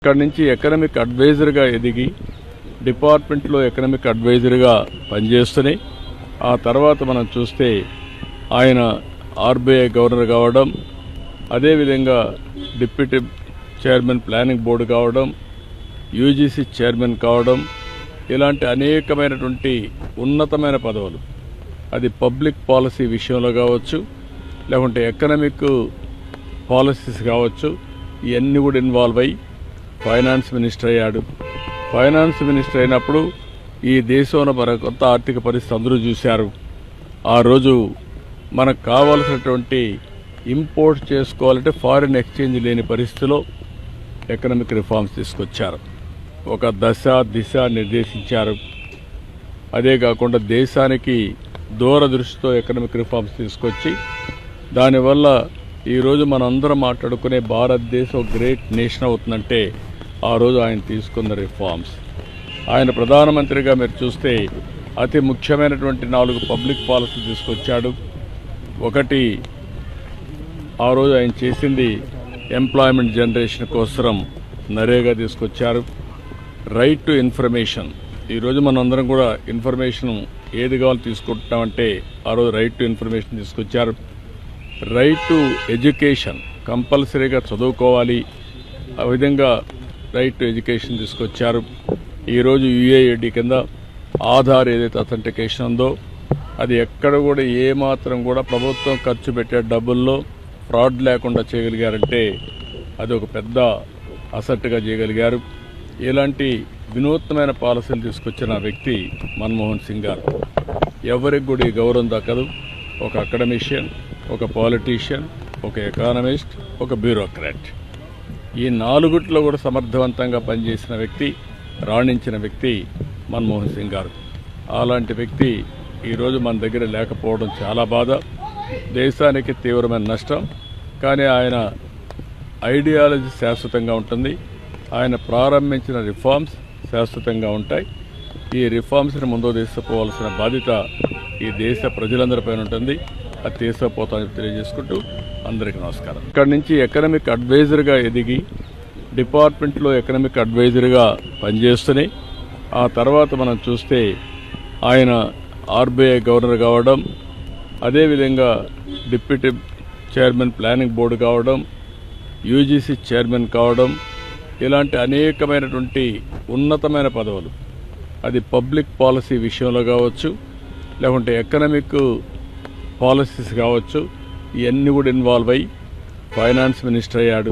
ఇక్కడ నుంచి ఎకనామిక్ అడ్వైజర్గా ఎదిగి డిపార్ట్మెంట్లో ఎకనామిక్ అడ్వైజర్గా పనిచేస్తూనే ఆ తర్వాత మనం చూస్తే ఆయన ఆర్బీఐ గవర్నర్ కావడం, అదేవిధంగా డిప్యూటీ చైర్మన్ ప్లానింగ్ బోర్డు కావడం, యూజీసీ చైర్మన్ కావడం, ఇలాంటి అనేకమైనటువంటి ఉన్నతమైన పదవులు, అది పబ్లిక్ పాలసీ విషయంలో కావచ్చు, లేకుంటే ఎకనామిక్ పాలసీస్ కావచ్చు, ఇవన్నీ కూడా ఇన్వాల్వ్ అయ్యి ఫైనాన్స్ మినిస్టర్ అయ్యాడు. ఫైనాన్స్ మినిస్టర్ అయినప్పుడు ఈ దేశంలో మన కొత్త ఆర్థిక పరిస్థితి అందరూ చూశారు. ఆ రోజు మనకు కావాల్సినటువంటి ఇంపోర్ట్ చేసుకోవాలంటే ఫారిన్ ఎక్స్చేంజ్ లేని పరిస్థితిలో ఎకనామిక్ రిఫార్మ్స్ తీసుకొచ్చారు. ఒక దశ దిశ నిర్దేశించారు. అదే కాకుండా దేశానికి దూరదృష్టితో ఎకనామిక్ రిఫార్మ్స్ తీసుకొచ్చి దానివల్ల ఈరోజు మనందరం మాట్లాడుకునే భారతదేశం గ్రేట్ నేషన్ అవుతుందంటే ఆ రోజు ఆయన తీసుకున్న రిఫార్మ్స్. ఆయన ప్రధానమంత్రిగా మీరు చూస్తే అతి ముఖ్యమైనటువంటి 4 పబ్లిక్ పాలసీలు తీసుకొచ్చాడు. ఒకటి, ఆ రోజు ఆయన చేసింది ఎంప్లాయ్మెంట్ జనరేషన్ కోసం నరేగా తీసుకొచ్చారు. రైట్ టు ఇన్ఫర్మేషన్, ఈరోజు మనందరం కూడా ఇన్ఫర్మేషన్ ఏది కావాలో తీసుకుంటామంటే ఆ రోజు రైట్ టు ఇన్ఫర్మేషన్ తీసుకొచ్చారు. రైట్ టు ఎడ్యుకేషన్, కంపల్సరీగా చదువుకోవాలి, ఆ విధంగా రైట్ టు ఎడ్యుకేషన్ తీసుకొచ్చారు. ఈరోజు యూఏఐడి కింద ఆధార్ ఏదైతే అథెంటికేషన్ ఉందో అది ఎక్కడ కూడా ఏమాత్రం కూడా ప్రభుత్వం ఖర్చు పెట్టే డబ్బుల్లో ఫ్రాడ్ లేకుండా చేయగలిగారంటే అది ఒక పెద్ద అసెట్గా చేయగలిగారు. ఇలాంటి వినూత్నమైన పాలసీలు తీసుకొచ్చిన వ్యక్తి మన్మోహన్ సింగ్ గారు. ఎవరికి కూడా ఈ గౌరవం దక్కదు. ఒక అకాడమిషియన్, ఒక పాలిటీషియన్, ఒక ఎకానమిస్ట్, ఒక బ్యూరోక్రాట్, ఈ 4 కూడా సమర్థవంతంగా పనిచేసిన వ్యక్తి, రాణించిన వ్యక్తి మన్మోహన్ సింగ్ గారు. అలాంటి వ్యక్తి ఈరోజు మన దగ్గర లేకపోవడం చాలా బాధ, దేశానికి తీవ్రమైన నష్టం. కానీ ఆయన ఐడియాలజీ శాశ్వతంగా ఉంటుంది. ఆయన ప్రారంభించిన రిఫార్మ్స్ శాశ్వతంగా ఉంటాయి. ఈ రిఫార్మ్స్ని ముందుకు తీసుకుపోవాల్సిన బాధ్యత ఈ దేశ ప్రజలందరిపైన ఉంటుంది. అది తీసుకుపోతామని తెలియజేసుకుంటూ అందరికీ నమస్కారం. ఇక్కడ నుంచి ఎకనామిక్ అడ్వైజర్గా ఎదిగి డిపార్ట్మెంట్లో ఎకనామిక్ అడ్వైజర్గా పనిచేస్తూనే ఆ తర్వాత మనం చూస్తే ఆయన ఆర్బీఐ గవర్నర్ కావడం, అదేవిధంగా డిప్యూటీ చైర్మన్ ప్లానింగ్ బోర్డు కావడం, యూజీసీ చైర్మన్ కావడం, ఇలాంటి అనేకమైనటువంటి ఉన్నతమైన పదవులు, అది పబ్లిక్ పాలసీ విషయంలో కావచ్చు, లేకుంటే ఎకనామిక్ పాలసీస్ కావచ్చు, ఇవన్నీ కూడా ఇన్వాల్వ్ అయ్యి ఫైనాన్స్ మినిస్టర్ అయ్యాడు.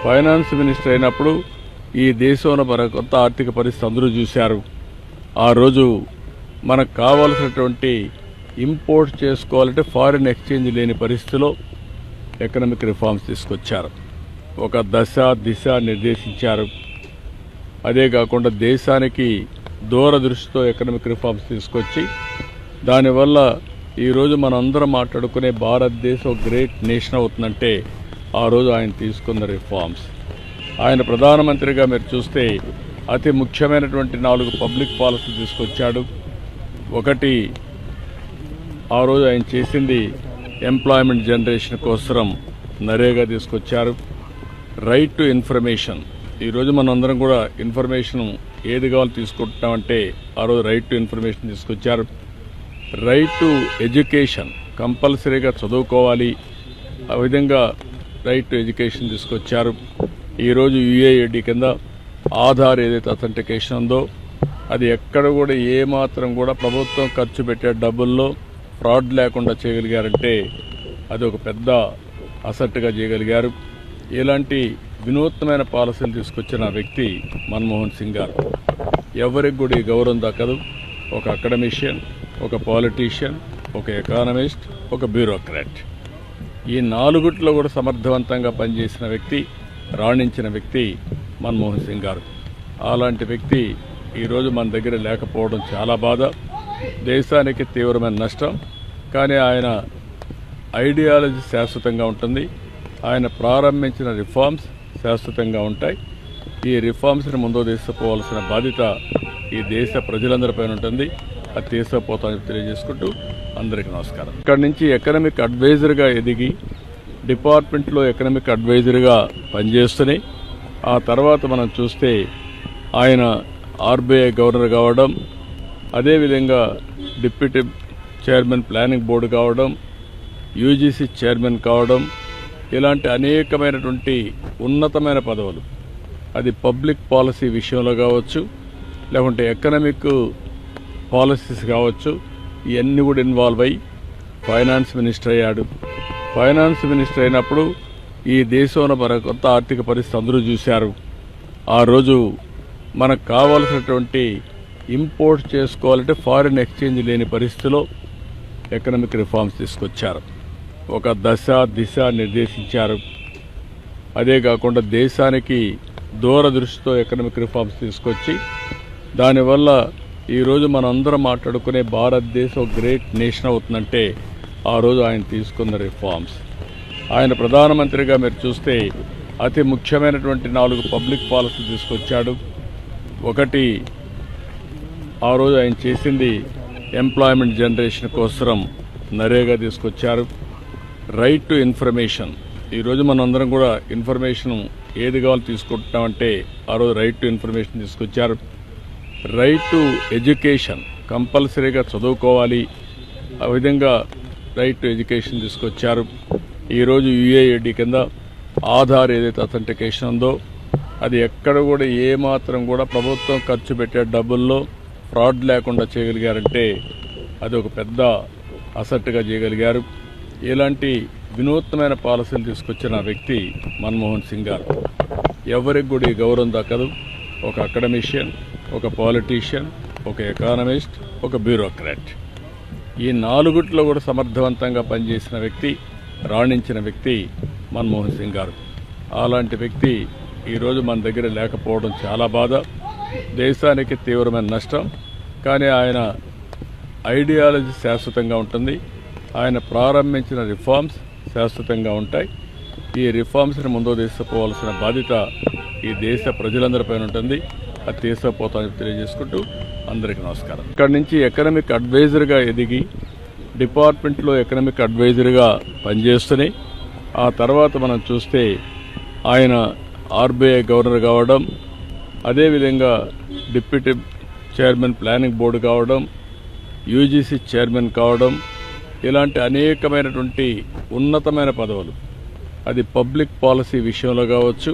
ఫైనాన్స్ మినిస్టర్ అయినప్పుడు ఈ దేశంలో మన కొత్త ఆర్థిక పరిస్థితి అందరూ చూశారు. ఆ రోజు మనకు కావాల్సినటువంటి ఇంపోర్ట్ చేసుకోవాలంటే ఫారిన్ ఎక్స్చేంజ్ లేని పరిస్థితిలో ఎకనామిక్ రిఫార్మ్స్ తీసుకొచ్చారు. ఒక దశ దిశ నిర్దేశించారు. అదే కాకుండా దేశానికి దూరదృష్టితో ఎకనామిక్ రిఫార్మ్స్ తీసుకొచ్చి దానివల్ల ఈరోజు మనందరం మాట్లాడుకునే భారతదేశం గ్రేట్ నేషన్ అవుతుందంటే ఆ రోజు ఆయన తీసుకున్న రిఫార్మ్స్. ఆయన ప్రధానమంత్రిగా మీరు చూస్తే అతి ముఖ్యమైనటువంటి 4 పబ్లిక్ పాలసీలు తీసుకొచ్చాడు. ఒకటి, ఆ రోజు ఆయన చేసింది ఎంప్లాయ్మెంట్ జనరేషన్ కోసం నరేగా తీసుకొచ్చారు. రైట్ టు ఇన్ఫర్మేషన్, ఈరోజు మనందరం కూడా ఇన్ఫర్మేషన్ ఏది కావాలో తీసుకుంటామంటే ఆ రోజు రైట్ టు ఇన్ఫర్మేషన్ తీసుకొచ్చారు. రైట్ టు ఎడ్యుకేషన్, కంపల్సరీగా చదువుకోవాలి, ఆ విధంగా రైట్ టు ఎడ్యుకేషన్ తీసుకొచ్చారు. ఈరోజు యూఏఐడి కింద ఆధార్ ఏదైతే అథెంటికేషన్ ఉందో అది ఎక్కడ కూడా ఏమాత్రం కూడా ప్రభుత్వం ఖర్చు పెట్టే డబ్బుల్లో ఫ్రాడ్ లేకుండా చేయగలిగారంటే అది ఒక పెద్ద అసెట్గా చేయగలిగారు. ఇలాంటి వినూత్నమైన పాలసీలు తీసుకొచ్చిన వ్యక్తి మన్మోహన్ సింగ్ గారు. ఎవరికి కూడా ఈ గౌరవం దక్కదు. ఒక అకాడమిషియన్, ఒక పాలిటీషియన్, ఒక ఎకానమిస్ట్, ఒక బ్యూరోక్రాట్, ఈ 4 కూడా సమర్థవంతంగా పనిచేసిన వ్యక్తి, రాణించిన వ్యక్తి మన్మోహన్ సింగ్ గారు. అలాంటి వ్యక్తి ఈరోజు మన దగ్గర లేకపోవడం చాలా బాధ, దేశానికి తీవ్రమైన నష్టం. కానీ ఆయన ఐడియాలజీ శాశ్వతంగా ఉంటుంది. ఆయన ప్రారంభించిన రిఫార్మ్స్ శాశ్వతంగా ఉంటాయి. ఈ రిఫార్మ్స్ని ముందుకు తీసుకుపోవాల్సిన బాధ్యత ఈ దేశ ప్రజలందరిపైన ఉంటుంది. అది తీసుకుపోతామని తెలియజేసుకుంటూ అందరికీ నమస్కారం. ఇక్కడ నుంచి ఎకనామిక్ అడ్వైజర్గా ఎదిగి డిపార్ట్మెంట్లో ఎకనామిక్ అడ్వైజర్గా పనిచేస్తూనే ఆ తర్వాత మనం చూస్తే ఆయన ఆర్బీఐ గవర్నర్ కావడం, అదేవిధంగా డిప్యూటీ చైర్మన్ ప్లానింగ్ బోర్డు కావడం, యూజీసీ చైర్మన్ కావడం, ఇలాంటి అనేకమైనటువంటి ఉన్నతమైన పదవులు, అది పబ్లిక్ పాలసీ విషయంలో కావచ్చు, లేకుంటే ఎకనామిక్ పాలసీస్ కావచ్చు, ఇవన్నీ కూడా ఇన్వాల్వ్ అయ్యి ఫైనాన్స్ మినిస్టర్ అయ్యాడు. ఫైనాన్స్ మినిస్టర్ అయినప్పుడు ఈ దేశంలో మన కొత్త ఆర్థిక పరిస్థితి అందరూ చూశారు. ఆ రోజు మనకు కావాల్సినటువంటి ఇంపోర్ట్ చేసుకోవాలంటే ఫారిన్ ఎక్స్చేంజ్ లేని పరిస్థితిలో ఎకనామిక్ రిఫార్మ్స్ తీసుకొచ్చారు. ఒక దిశ నిర్దేశించారు. అదే కాకుండా దేశానికి దూరదృష్టితో ఎకనామిక్ రిఫార్మ్స్ తీసుకొచ్చి దానివల్ల ఈరోజు మనందరం మాట్లాడుకునే భారతదేశం గ్రేట్ నేషన్ అవుతుందంటే ఆ రోజు ఆయన తీసుకున్న రిఫార్మ్స్. ఆయన ప్రధానమంత్రిగా మీరు చూస్తే అతి ముఖ్యమైనటువంటి 4 పబ్లిక్ పాలసీ తీసుకొచ్చాడు. ఒకటి, ఆ రోజు ఆయన చేసింది ఎంప్లాయ్మెంట్ జనరేషన్ కోసం నరేగా తీసుకొచ్చారు. రైట్ టు ఇన్ఫర్మేషన్, ఈరోజు మనందరం కూడా ఇన్ఫర్మేషన్ ఏది కావాలో తీసుకుంటున్నామంటే ఆ రోజు రైట్ టు ఇన్ఫర్మేషన్ తీసుకొచ్చారు. రైట్ టు ఎడ్యుకేషన్, కంపల్సరీగా చదువుకోవాలి, ఆ విధంగా రైట్ టు ఎడ్యుకేషన్ తీసుకొచ్చారు. ఈరోజు యుఏఐడి కింద ఆధార్ ఏదైతే అథెంటికేషన్ ఉందో అది ఎక్కడ కూడా ఏమాత్రం కూడా ప్రభుత్వం ఖర్చు పెట్టే డబ్బుల్లో ఫ్రాడ్ లేకుండా చేయగలిగారంటే అది ఒక పెద్ద అసెట్గా చేయగలిగారు. ఇలాంటి వినూత్నమైన పాలసీలు తీసుకొచ్చిన వ్యక్తి మన్మోహన్ సింగ్ గారు. ఎవరికి కూడా ఈ గౌరవం దక్కదు. ఒక అకాడమిషియన్, ఒక పాలిటీషియన్, ఒక ఎకానమిస్ట్, ఒక బ్యూరోక్రాట్, ఈ 4 కూడా సమర్థవంతంగా పనిచేసిన వ్యక్తి, రాణించిన వ్యక్తి మన్మోహన్ సింగ్ గారు. అలాంటి వ్యక్తి ఈరోజు మన దగ్గర లేకపోవడం చాలా బాధ, దేశానికి తీవ్రమైన నష్టం. కానీ ఆయన ఐడియాలజీ శాశ్వతంగా ఉంటుంది. ఆయన ప్రారంభించిన రిఫార్మ్స్ శాశ్వతంగా ఉంటాయి. ఈ రిఫార్మ్స్ని ముందుకు తీసుకుపోవాల్సిన బాధ్యత ఈ దేశ ప్రజలందరిపైన ఉంటుంది. అది తీసుకుపోతామని తెలియజేసుకుంటూ అందరికీ నమస్కారం. ఇక్కడి నుంచి ఎకనామిక్ అడ్వైజర్గా ఎదిగి డిపార్ట్మెంట్లో ఎకనామిక్ అడ్వైజర్గా పనిచేస్తున్నాయి. ఆ తర్వాత మనం చూస్తే ఆయన ఆర్బీఐ గవర్నర్ కావడం, అదేవిధంగా డిప్యూటీ చైర్మన్ ప్లానింగ్ బోర్డు కావడం, యూజీసీ చైర్మన్ కావడం, ఇలాంటి అనేకమైనటువంటి ఉన్నతమైన పదవులు, అది పబ్లిక్ పాలసీ విషయంలో కావచ్చు,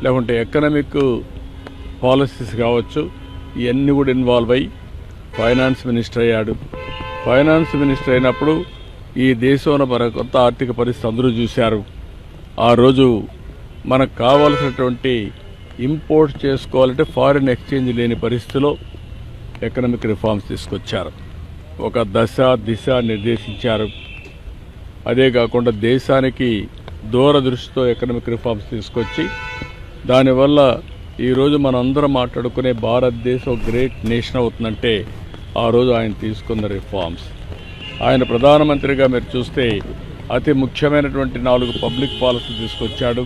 లేకుంటే ఎకనామిక్ పాలసీస్ కావచ్చు, ఇవన్నీ కూడా ఇన్వాల్వ్ అయ్యి ఫైనాన్స్ మినిస్టర్ అయ్యాడు. ఫైనాన్స్ మినిస్టర్ అయినప్పుడు ఈ దేశంలో మన కొత్త ఆర్థిక పరిస్థితి అందరూ చూశారు. ఆ రోజు మనకు కావాల్సినటువంటి ఇంపోర్ట్ చేసుకోవాలంటే ఫారిన్ ఎక్స్చేంజ్ లేని పరిస్థితిలో ఎకనామిక్ రిఫార్మ్స్ తీసుకొచ్చారు. ఒక దిశ నిర్దేశించారు. అదే కాకుండా దేశానికి దూరదృష్టితో ఎకనామిక్ రిఫార్మ్స్ తీసుకొచ్చి దానివల్ల ఈరోజు మనందరం మాట్లాడుకునే భారతదేశం గ్రేట్ నేషన్ అవుతుందంటే ఆ రోజు ఆయన తీసుకున్న రిఫార్మ్స్. ఆయన ప్రధానమంత్రిగా మీరు చూస్తే అతి ముఖ్యమైనటువంటి 4 పబ్లిక్ పాలసీ తీసుకొచ్చాడు.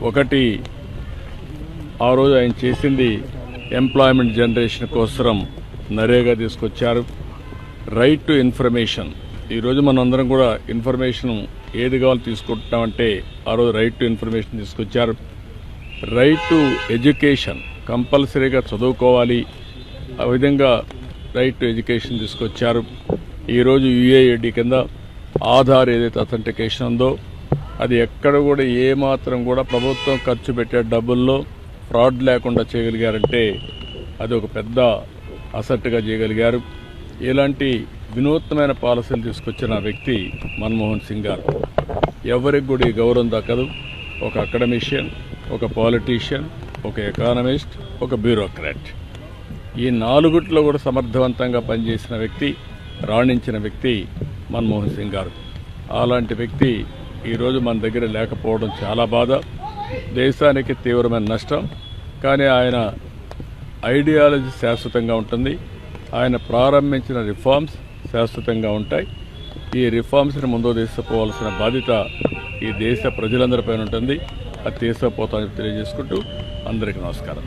ఒకటి, ఆ రోజు ఆయన చేసింది ఎంప్లాయ్మెంట్ జనరేషన్ కోసం నరేగా తీసుకొచ్చారు. రైట్ టు ఇన్ఫర్మేషన్, ఈరోజు మనందరం కూడా ఇన్ఫర్మేషన్ ఏది కావాలో తీసుకుంటున్నామంటే ఆ రోజు రైట్ టు ఇన్ఫర్మేషన్ తీసుకొచ్చారు. రైట్ టు ఎడ్యుకేషన్, కంపల్సరీగా చదువుకోవాలి, ఆ విధంగా రైట్ టు ఎడ్యుకేషన్ తీసుకొచ్చారు. ఈరోజు యుఏఐడి కింద ఆధార్ ఏదైతే అథెంటికేషన్ ఉందో అది ఎక్కడ కూడా ఏమాత్రం కూడా ప్రభుత్వం ఖర్చు పెట్టే డబ్బుల్లో ఫ్రాడ్ లేకుండా చేయగలిగారంటే అది ఒక పెద్ద అసెట్గా చేయగలిగారు. ఇలాంటి వినూత్నమైన పాలసీలు తీసుకొచ్చిన వ్యక్తి మన్మోహన్ సింగ్ గారు. ఎవరికి కూడా ఈ గౌరవం దక్కదు. ఒక అకాడమిషియన్, ఒక పాలిటీషియన్, ఒక ఎకానమిస్ట్, ఒక బ్యూరోక్రాట్, ఈ 4 కూడా సమర్థవంతంగా పనిచేసిన వ్యక్తి, రాణించిన వ్యక్తి మన్మోహన్ సింగ్ గారు. అలాంటి వ్యక్తి ఈరోజు మన దగ్గర లేకపోవడం చాలా బాధ, దేశానికి తీవ్రమైన నష్టం. కానీ ఆయన ఐడియాలజీ శాశ్వతంగా ఉంటుంది. ఆయన ప్రారంభించిన రిఫార్మ్స్ శాశ్వతంగా ఉంటాయి. ఈ రిఫార్మ్స్ని ముందుకు తీసుకుపోవాల్సిన బాధ్యత ఈ దేశ ప్రజలందరిపైన ఉంటుంది. అది తీసుకుపోతామని తెలియజేసుకుంటూ అందరికీ నమస్కారం.